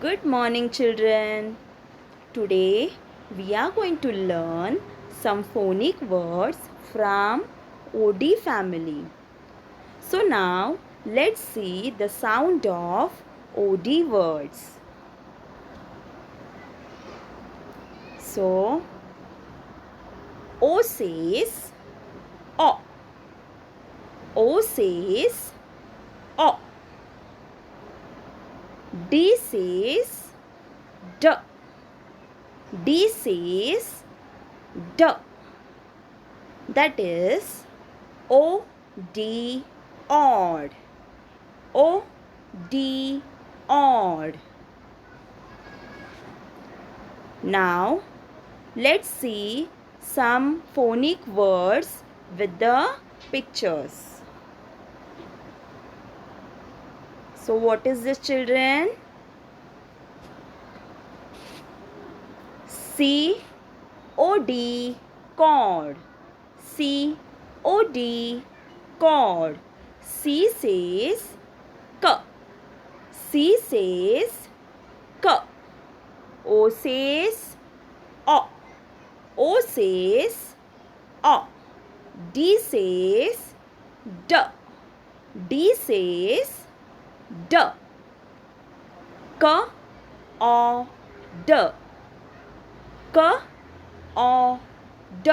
Good morning, children. Today we are going to learn some phonic words from OD family. So now let's see the sound of OD words. So O says O. O says O. D says D. D says D. That is O D odd. O D odd. Now let's see some phonic words with the pictures. So what is this, children? C-O-D, cord. C-O-D, cord. C says K. C says K. O says O. O says O. D says D. D says D. K O D. K O D.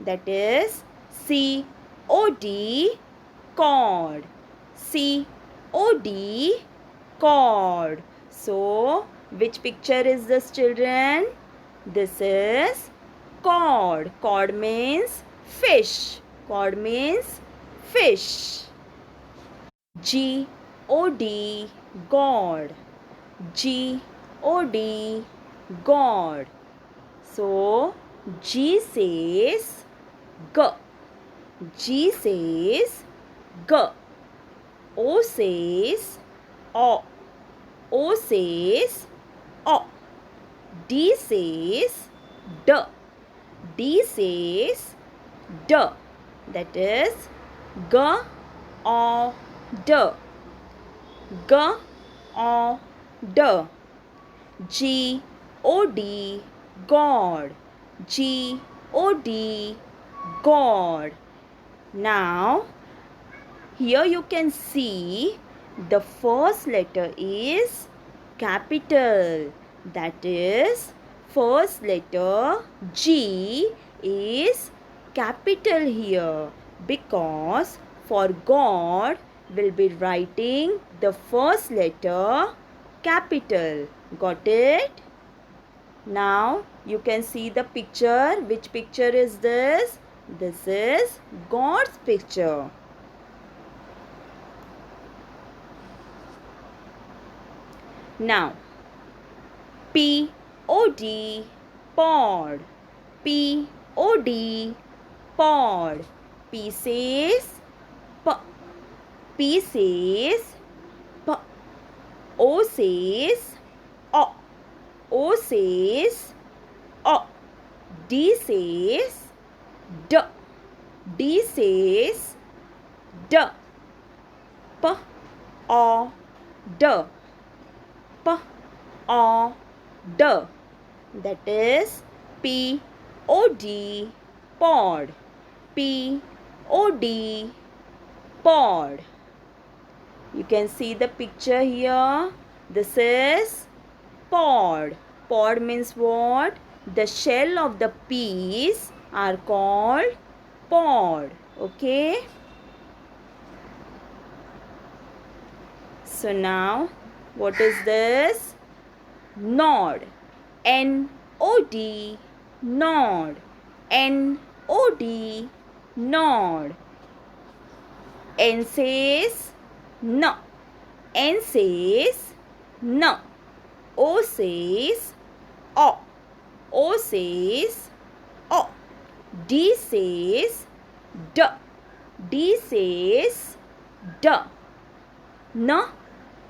That is C-O-D, cord. C-O-D, cord. So which picture is this, children? This is cord. Cord means fish. Cord means fish. G-O-D, God. G-O-D, God. So G says G. G says G. O says O. O says O. D says D. D says D. That is G O D. G O D. G O D, God. G O D, God. Now here you can see the first letter is capital. That is first letter G is capital here, because for God will be writing the first letter capital. Got it? Now you can see the picture. Which picture is this? This is God's picture. Now P-O-D, pod. P-O-D, pod. P says P. P says P. O says O. O says O. D says D. D says D. P O D. P O D. That is P O D, pod. P O D, pod. You can see the picture here. This is pod. Pod means what? The shell of the peas are called pod. Okay. So now what is this? Nod. N-O-D, nod. N-O-D, nod. N says no. N says no. O says O. O says O. D says D. D says D. N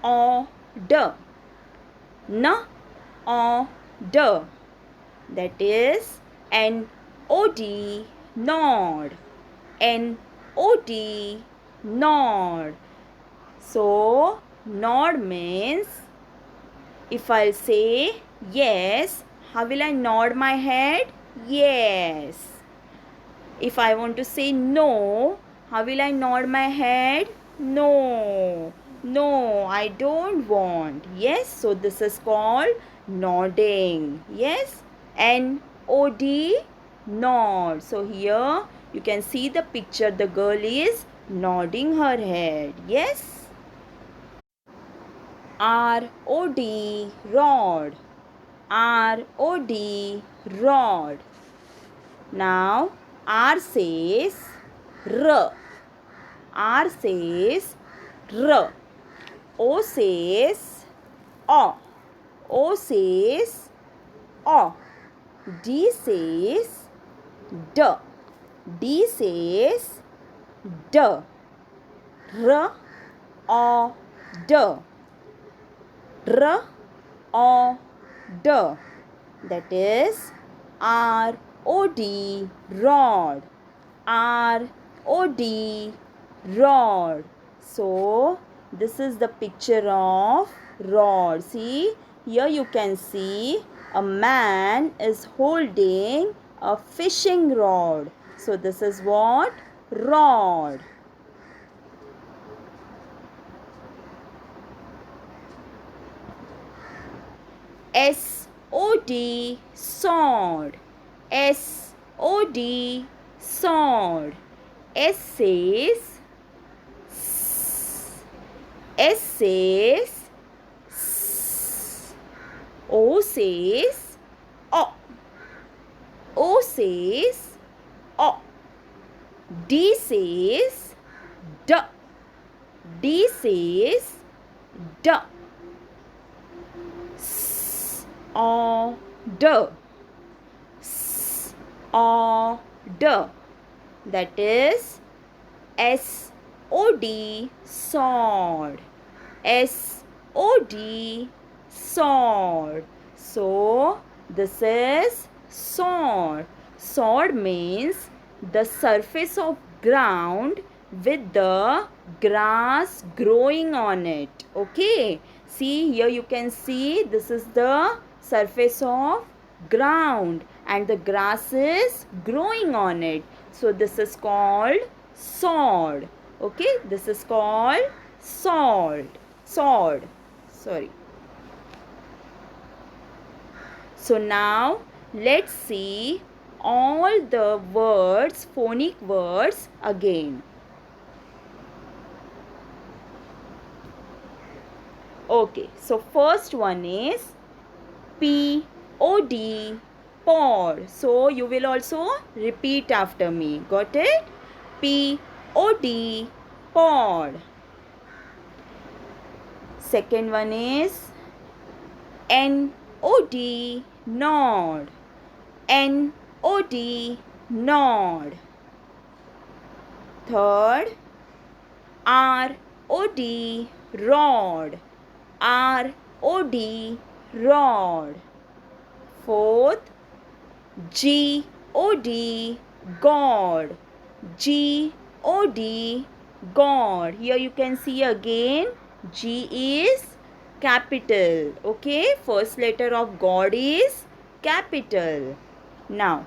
O D. N O D. That is N-O-D, nod. N-O-D, nod. So nod means If I'll say yes, how will I nod my head? Yes. If I want to say no, how will I nod my head? No. No, I don't want. Yes, so this is called nodding. Yes, N-O-D, nod. So here you can see the picture. The girl is nodding her head. Yes. R-O-D, rod. R-O-D, rod. Now R says R. R says R. O says O. O says O. D says D. D says D. R O D. R O D. That is R-O-D, rod. R-O-D, rod. So, this is the picture of rod. See, here you can see a man is holding a fishing rod. So, this is what? Rod. S-O-D, sword. S-O-D, sword. S says S says O says O. O says O. D says D. D says D. Order. Order. That is S-O-D, sword. S-O-D, sword. So, this is sword. Sword means the surface of ground with the grass growing on it. Okay. See, here you can see this is the surface of ground and the grass is growing on it. So, this is called sword. Okay, this is called sword. Sword. Sorry. So, now let's see all the words, phonic words again. Okay, so first one is P-O-D, pod. So you will also repeat after me. Got it? P-O-D, pod. Second one is N-O-D, nod. N-O-D, nod. Third, R-O-D, rod. R-O-D, rod. Fourth, G-O-D, God. G-O-D, God. Here you can see again G is capital. Okay, first letter of God is capital. Now,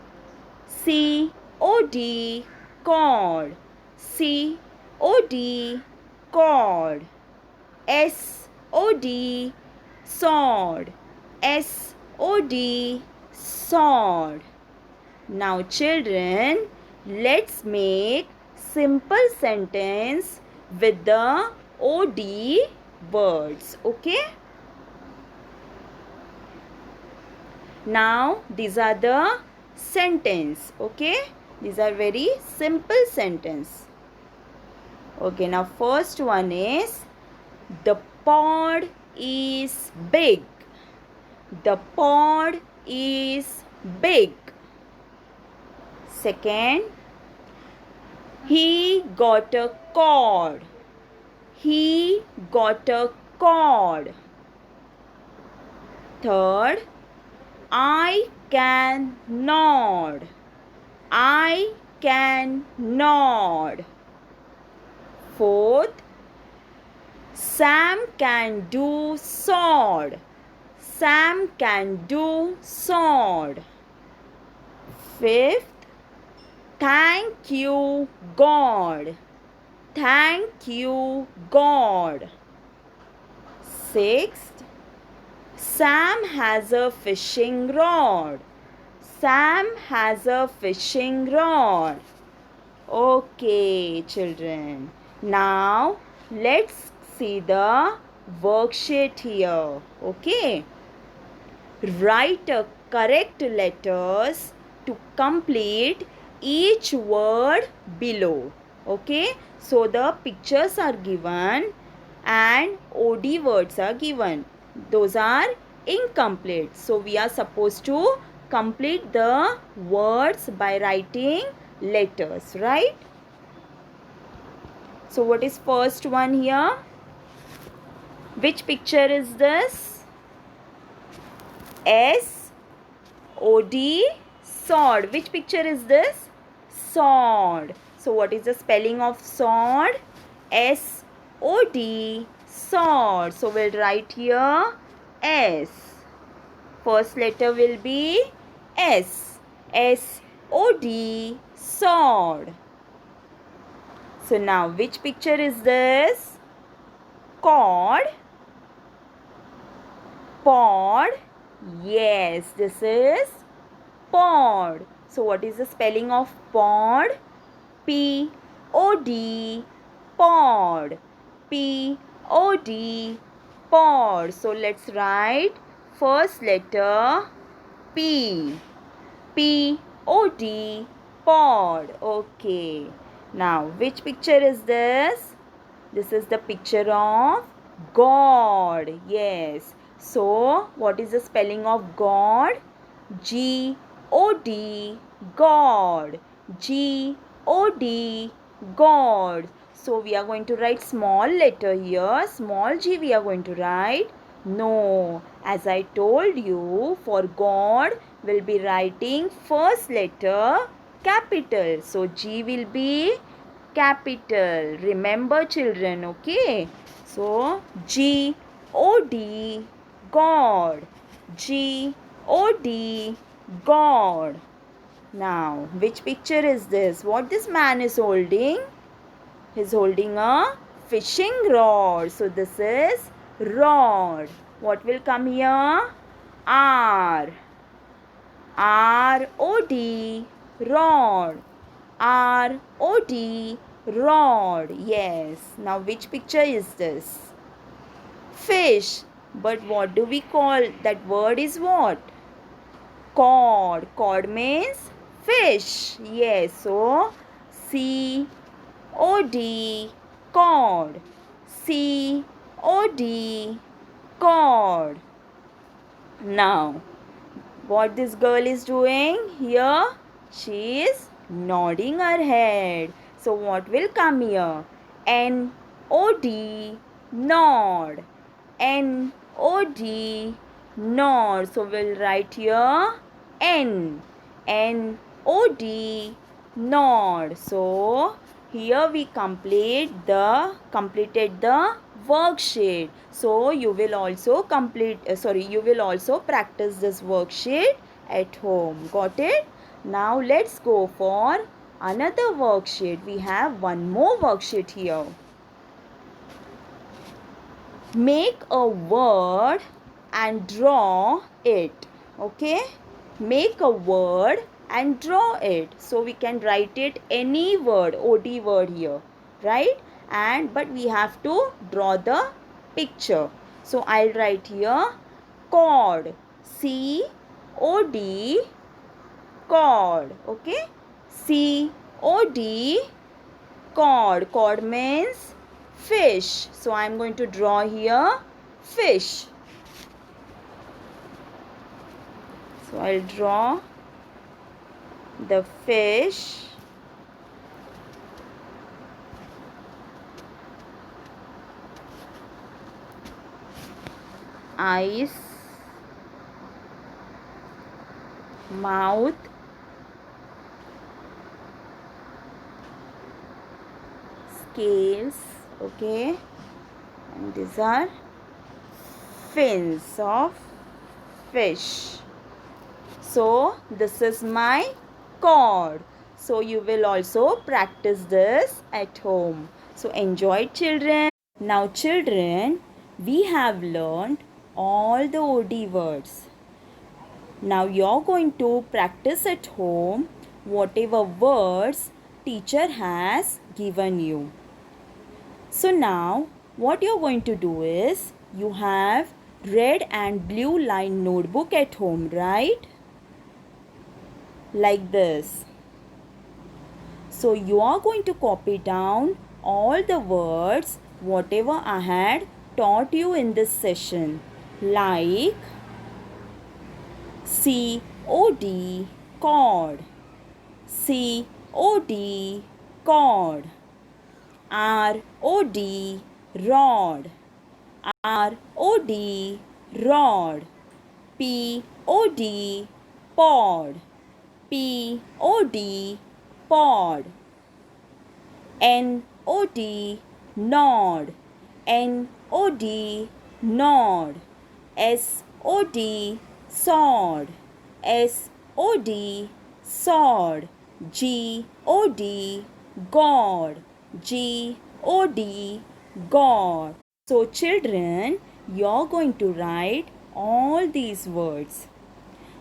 C-O-D, cord. C-O-D, cord. S-O-D, sword. S-O-D, sword. Now children, let's make simple sentence with the O-D words. Okay? Now these are the sentence. Okay? These are very simple sentence. Okay, now first one is the pod is big. The pod is big. Second, he got a cord. He got a cord. Third, I can nod. I can nod. Fourth, Sam can do sword. Sam can do sword. Fifth, thank you God. Thank you God. Sixth, Sam has a fishing rod. Sam has a fishing rod. Okay, children. Now, let's see the worksheet here. Okay. Write a correct letters to complete each word below. Okay. So, the pictures are given and OD words are given. Those are incomplete. So, we are supposed to complete the words by writing letters, right? So, what is first one here? Which picture is this? S-O-D, sword. Which picture is this? Sword. So, what is the spelling of sword? S-O-D, sword. So, we'll write here S. First letter will be S. S-O-D, sword. So, now which picture is this? Cord. Pod. Yes, this is pod. So, what is the spelling of pod? P-O-D, pod. P-O-D, pod. So, let's write first letter P. P-O-D, pod. Okay. Now, which picture is this? This is the picture of God. Yes. So, what is the spelling of God? G-O-D, God. G-O-D, God. So, we are going to write small letter here. Small g we are going to write. No. As I told you, for God, we'll be writing first letter capital. So, G will be capital. Remember, children, okay? So, G-O-D, God. G-O-D, God. Now, which picture is this? What this man is holding? He's holding a fishing rod. So, this is rod. What will come here? R. R-O-D, rod. R-O-D, rod. Yes. Now, which picture is this? Fish. But what do we call? That word is what? Cod. Cod means fish. Yes. So, C-O-D, cod. C-O-D, cod. Now, what this girl is doing here? She is nodding her head. So, what will come here? N-O-D, nod. N-O-D, nod. So, we'll write here N. N-O-D, nod. So, here we completed the worksheet. So, you will also you will also practice this worksheet at home. Got it? Now, let's go for another worksheet. We have one more worksheet here. Make a word and draw it. Okay? Make a word and draw it. So, we can write it any word, OD word here. Right? But we have to draw the picture. So, I'll write here cord. C-O-D, cord. Okay? C-O-D, cord. Cord means fish. So, I am going to draw here fish. So, I'll draw the fish. Eyes, mouth, scales, okay, and these are fins of fish. So this is my cord. So you will also practice this at home. So enjoy, children. Now children, we have learned all the OD words. Now you're going to practice at home whatever words teacher has given you. So now what you're going to do is you have red and blue line notebook at home, right? Like this. So you are going to copy down all the words whatever I had taught you in this session, like COD, cord, COD, cord, ROD, rod, ROD, rod, POD, pod, POD, pod, NOD, nod, NOD, nod, SOD, sword, SOD, sword, GOD, God, GOD, God. So children, you're going to write all these words.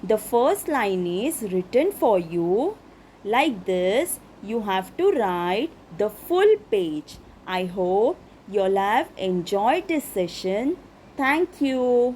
The first line is written for you. Like this, you have to write the full page. I hope you'll have enjoyed this session. Thank you.